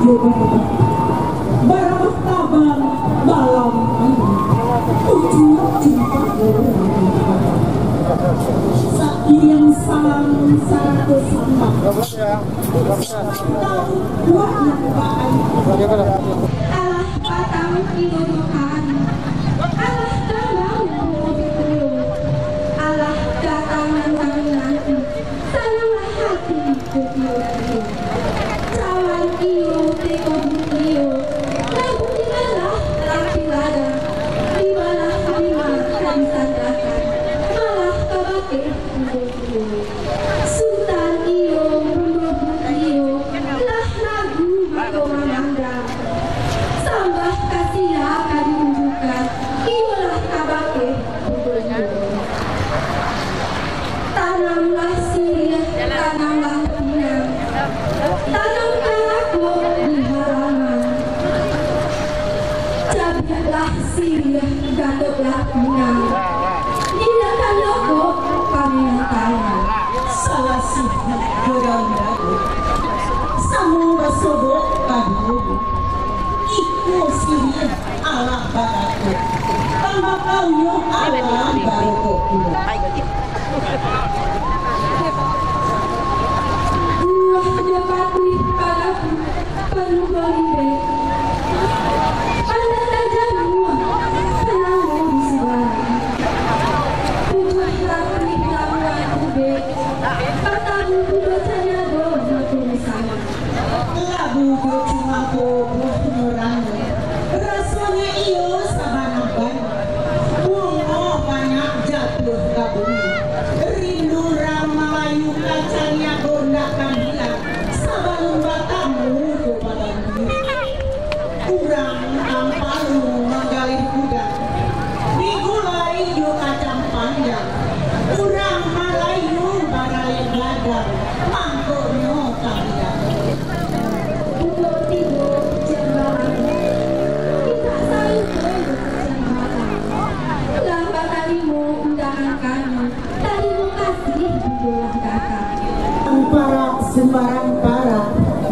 Barang tabang dalam tujuh cinta yang sang satu sama tahu buat yang baik Allah patang ibukan Allah tamang ibu Allah datang nanti sananglah hati kupiu cawan iyo tekon iyo lagu dibalah laki lada dibalah lima dan sandakan malah kabake ibu Sultan iyo bulu iyo lah lagu bago mamanda sambah kasih akan menunjukkan iyalah kabake tanamlah sirih tanamlah pinang tanamkan aku di halaman cabutlah sirih gandoklah pinang tindakan loko kami tangan salah sih gorang dagu samu basobo kadu iku sirih ala baraku tambah kaunya ala baruko Allah dapati padaku penuh beribe pandang tajammu penanggung di sebarang tujuh rapi lawan ube patamu dosanya doa tulisan lagu cuma boboh nurang rasanya iyo sabana banyak bunga banyak jatuh ke bumi rindu Melayu kacanya gondak kamila sabalun batamu kepada diri kurang ampalu menggalih kuda digulai yo kacang panjang kurang Melayu barale gadang mangkoknya kamila untuk tidur jembalan kita saling berjembalan lambat tadimu undangan kami tadimu kasih bulan kakak para sembarang para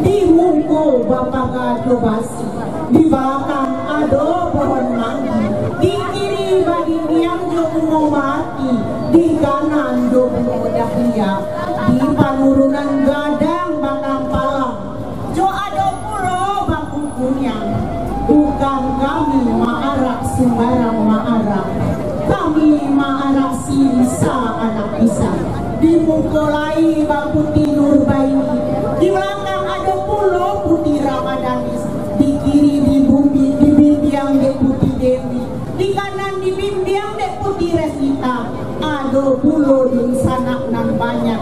di mungko bapak gado basi di belakang ado pohon manggi di kiri bagi yang jomu mati di kanan jomu dahlia di panurunan gadang bakang palang jo ado pulo baku kunyang bukan kami maarak sembarang maarak kami maarak sisa anak bisa di mungkolai bang putih Nurbaini di belakang ada pulau putih Ramadanis di kiri di bumi di bimbing de putih Dewi di kanan di bimbing de putih Resita ada pulau di sanak nan banyak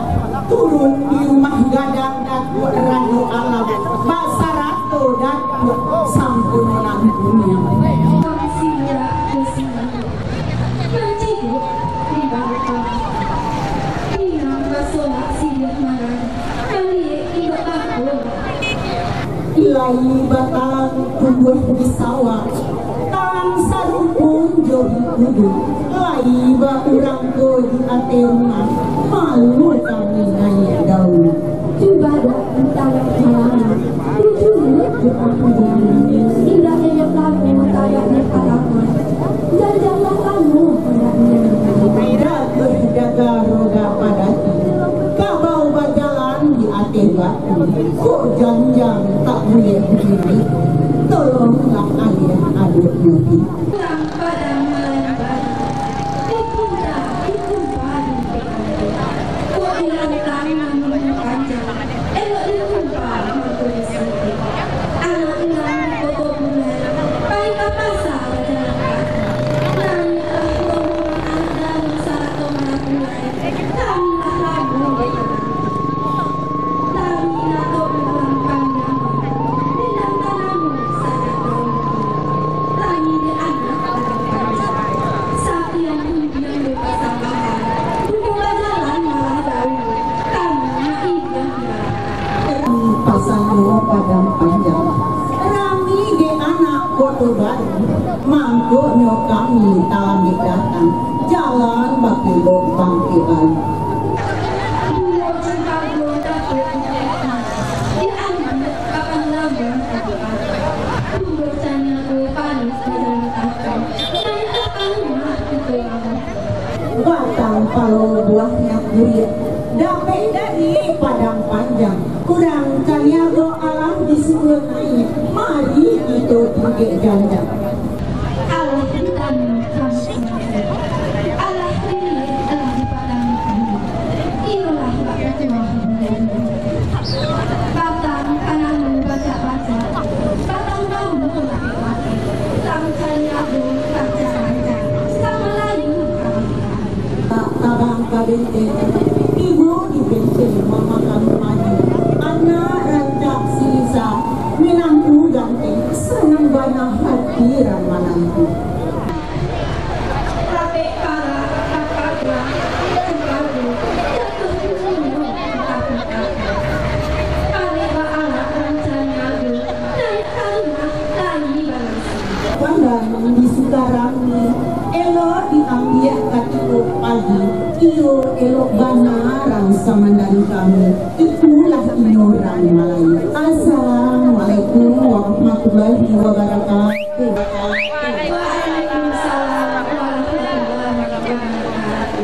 turun di rumah gadang datu rano alam basarato datu sampun nan dunia kasihnya kesini menciduk di bawah Solat silat marang kali iba aku ilai batang tumbuh di sawah tang sarupun jogi kudu lai ba urang ko di ate rumah malu kami nanya daun coba dah utara jalanan tujuh di aku jalan indahnya yang kamu tayaknya katakan jajanlah kamu hendaknya tidak berjaga roda padati kabau bajalan di ate batu kok janjang tak boleh berdiri tolonglah ayah aduk nyuki kurang pada melembar ikunda bari kok hilang tangan panjang elok dijumpa bertulis anak hilang foto bulan baik apa pasar jalan nanya rombongan anak dan syarat tomat mulai kamilah lagu kamilah kau ulang panjang dalam tanahmu sangat daun lagi di anak panjang sapi yang impian berpasangan berdua jalan malah daun kami naik yang hilang pasang padang panjang rami ge anak foto baru mangkoknya kami talami datang jalan baki lubang kian Dua cinta belum dapat di anak kapan lagi jajang kurang kaniago alam di sebuah naik mari itu tiga jajang Allah berikan kamu semuanya. Allah ini telah di padang kamu. Inilah Tuhan batang kananmu baca-baca, batang kamu mati-mati, tangkanya aku baca-baca, sama layu kami. abang kabenteng ibu di benteng mama kamu maju anak rancak sisa minangku ganteng senang banyak hati ramanangku Rapi para kakaknya, kekaku, jatuh aku. Pariwa anak rencana aku, dan karena lagi balas. Pandang di sekarang elo diambil katiku pagi iyo elok banarang sama dari kamu itulah orang Melayu. Assalamualaikum warahmatullahi wabarakatuh. Waalaikumsalam warahmatullahi wabarakatuh.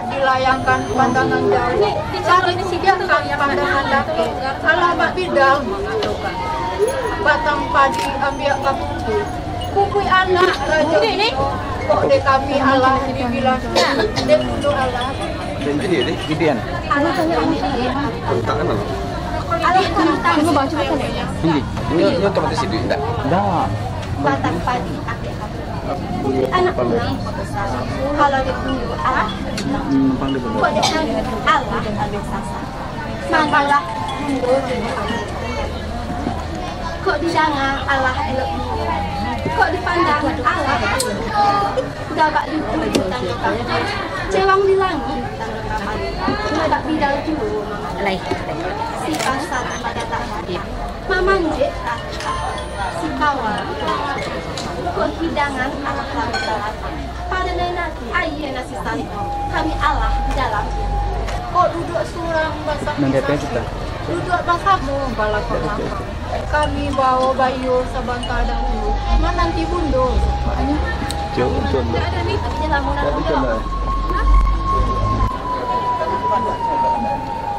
Dilayangkan pandangan jauh, cari disediakan pandangan dake. Alamat bidal mengatakan, batang padi ambil kapuku, kukui anak raja ini. Kok de kami Allah dibilang, de dulu Allah. Jadi gedean. Allah tanya Tak kenal. Allah tanya baca apa ya? Ini otomatis itu enggak? Enggak. Batang padi ambil kapuku. Anak ini kalau ditunjuk Allah. Kok dia Allah ambil sasa. Mangkalah mundur. Kok disangat Allah elok mundur. Kok dipandang Allah dapat ditunjuk tanda kamu. Cewang di langit tanda kamu. Dapat bidal dulu. Si pasar pada tak hadir. Mamanjit si kawan. Kok hidangan Allah kami dalam. Pada nanti ayah nasi santo kami Allah di dalam. Kok duduk surang basah duduk basamu balakon lama. Kami bawa bayu sabangka dahulu. Nanti bundo. Jauh contoh. Ada nih jelamunan dulu.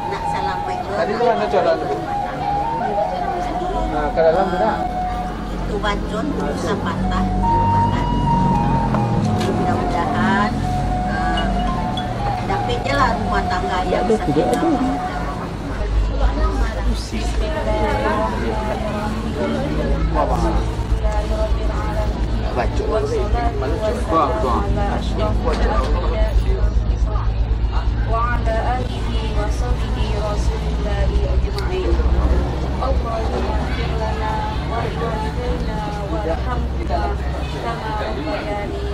Nak assalamualaikum. Tadi tu mana jalan? Nah, ke dalam tidak? Itu bacun, bisa patah. Mudah-mudahan dapat jalan rumah tangga yang bisa Bacot. Buang. وعلى آله وصحبه رسول الله أجمعين اللهم اغفر لنا ولوالدينا وارحمهما كما ربياني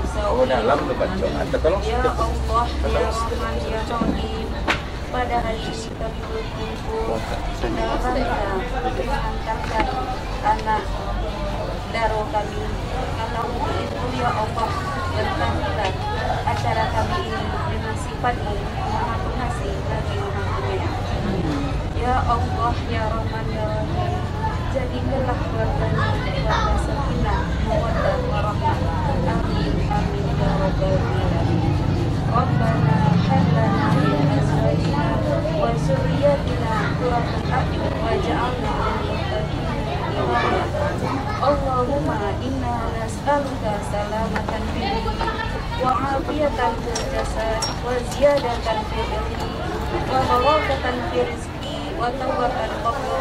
dalam tu bacot. Tolong Ya Allah, Ya Rahman, Ya Rahim. Pada hari ini kami berkumpul dalam rangka mengantarkan anak daro kami. Karena untuk itu ya Allah berkatilah acara kami ini dengan sifat-Mu Maha Pengasih lagi Maha Penyayang. Ya Allah, Ya Rahman, Ya Rahim. Jadikanlah keluarganya keluarga sakinah, mawaddah, warahmah. Amin, amin, ya rabbal alamin. Rabbana hab lana min azwajina wa dzurriyyatina qurrata a'yun waj'alna lil muttaqina imama. Allahumma inna nas'aluka salamatan fid din wa 'afiyatan fil jasad wa ziyadatan fil ilmi wa barakatan fil rizqi wa tawbatan qabla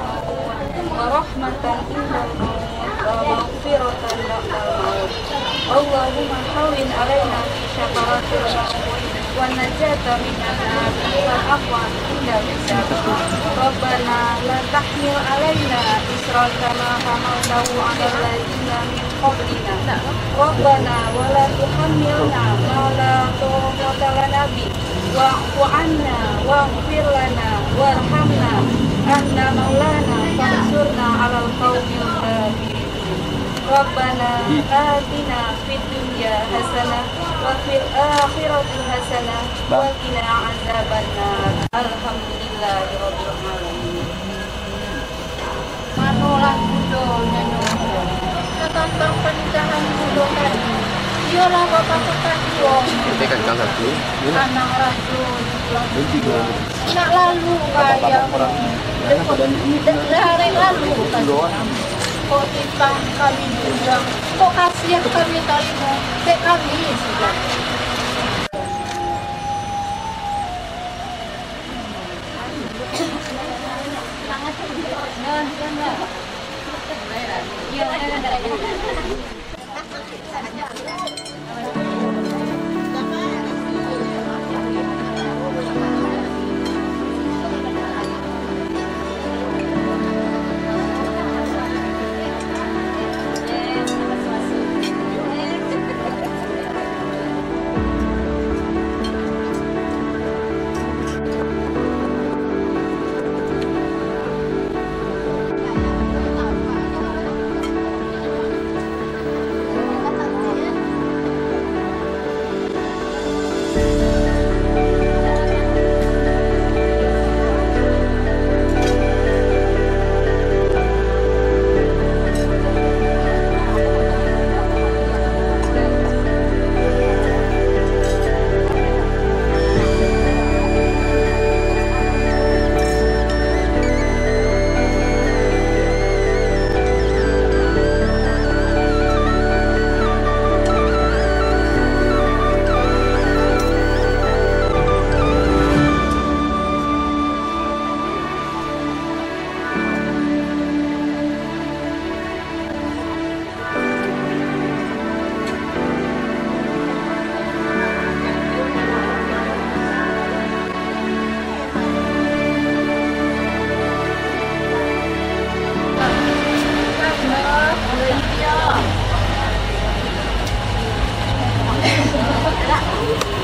wa rahmatan indal maut wa maghfiratan ba'dal maut. Allahumma hawwin 'alaina fi syakaratil maut wa najata minan nar wal afwa indal hisab. Rabbana la tahmil 'alaina isran kama hamaltahu 'alal ladzina min qablina. Rabbana wa la tuhammilna ma la taqata lana bi wa'fu 'anna waghfir lana warhamna anta maulana fansurna 'alal qaumil kafirin. Rabbana atina fid dunya hasanah wa fil akhirati hasanah wa qina azabannar. Alhamdulillahirabbil alamin. Manolah kudo nyanyo. Tentang pernikahan kudo tadi. Iyalah bapak kekasih wong. Kita kan kakak tu. Anak rasul. Tiga. Nak lalu kaya. Hari lalu kan. Kok timbang kami juga. Kok kasihan kami terima. Kami sudah.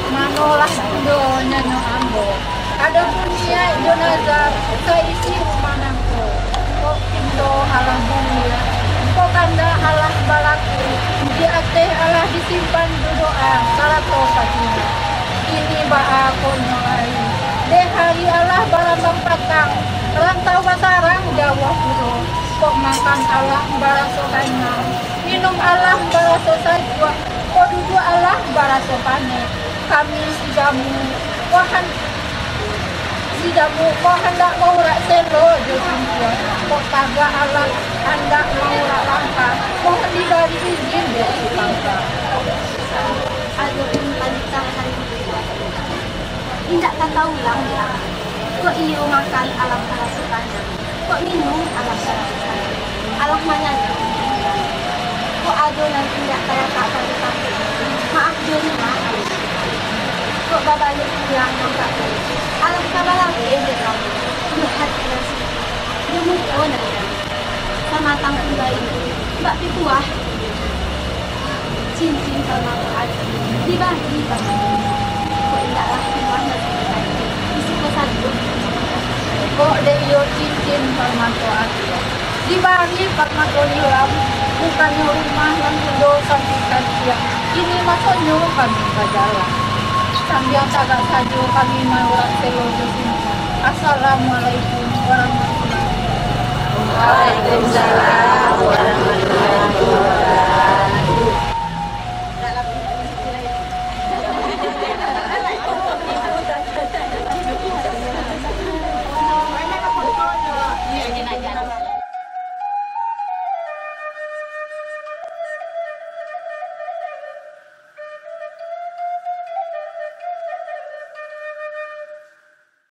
Manolah kudo nyanyo ambo. Ada dunia jenazah keisi rumanangku. Kok pintu Allah dunia. Kok kanda Allah balaku. Di ateh Allah disimpan doa salato fatina. Ini ba'a konyolai. Deh hari Allah balambang patang. Rantau basarang Jawa kudo. Kok makan Allah baraso kanyang. Minum Allah baraso sajwa. Kok duduk Allah baraso panen. Kami sidamu, kau hendak mau rak selo jodoh, kau kagak Allah hendak mau rak langkah, kau hendak dari izin dari langkah. Adapun wanita hari tidak kata ulang ya. Kok iyo makan alam kerasukannya, kok minum alam kerasukannya, alam manyanya. Kok adonan tidak kayak kakak tetapi maaf jadi maaf. Kok babanya pulang nggak alam kabalang dia kamu lihat nasi demukon sama tangkung bayi mbak pikuah cincin sama aja dibagi kok indahlah pikuah nasi isi kosan Kok deyo cincin sama aja dibagi parmato hilang bukannya rumah yang kudo sampai siang ini masuknya kami ke jalan. Sambil tagak saja kami maulah selojo sini. Assalamualaikum warahmatullahi wabarakatuh. Waalaikumsalam.